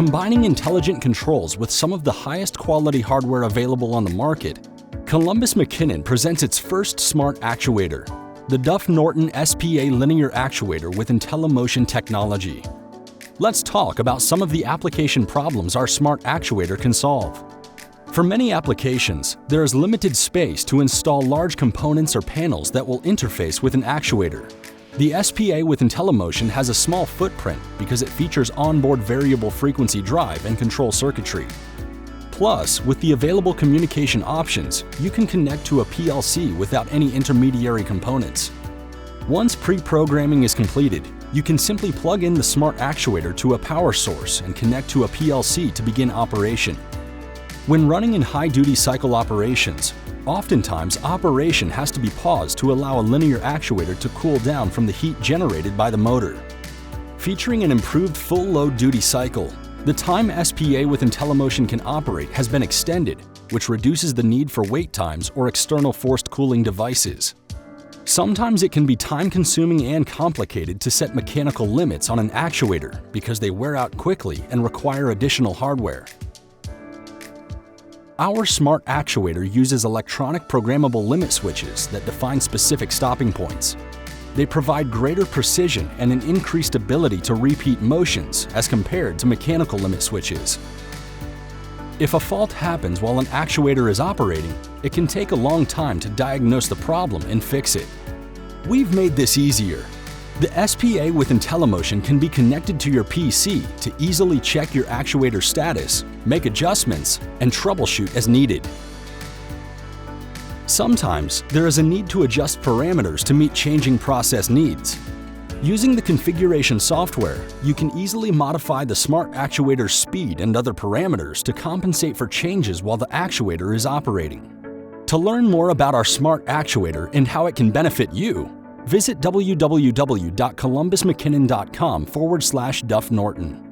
Combining intelligent controls with some of the highest quality hardware available on the market, Columbus McKinnon presents its first smart actuator, the Duff-Norton SPA linear actuator with Intelli-Motion technology. Let's talk about some of the application problems our smart actuator can solve. For many applications, there is limited space to install large components or panels that will interface with an actuator. The SPA with Intelli-Motion has a small footprint because it features onboard variable frequency drive and control circuitry. Plus, with the available communication options, you can connect to a PLC without any intermediary components. Once pre-programming is completed, you can simply plug in the smart actuator to a power source and connect to a PLC to begin operation. When running in high-duty cycle operations, oftentimes operation has to be paused to allow a linear actuator to cool down from the heat generated by the motor. Featuring an improved full load duty cycle, the time SPA with Intelli-Motion can operate has been extended, which reduces the need for wait times or external forced cooling devices. Sometimes it can be time-consuming and complicated to set mechanical limits on an actuator because they wear out quickly and require additional hardware. Our smart actuator uses electronic programmable limit switches that define specific stopping points. They provide greater precision and an increased ability to repeat motions as compared to mechanical limit switches. If a fault happens while an actuator is operating, it can take a long time to diagnose the problem and fix it. We've made this easier. The SPA with Intelli-Motion can be connected to your PC to easily check your actuator status, make adjustments, and troubleshoot as needed. Sometimes, there is a need to adjust parameters to meet changing process needs. Using the configuration software, you can easily modify the smart actuator's speed and other parameters to compensate for changes while the actuator is operating. To learn more about our smart actuator and how it can benefit you, visit www.columbusmckinnon.com/Duff-Norton.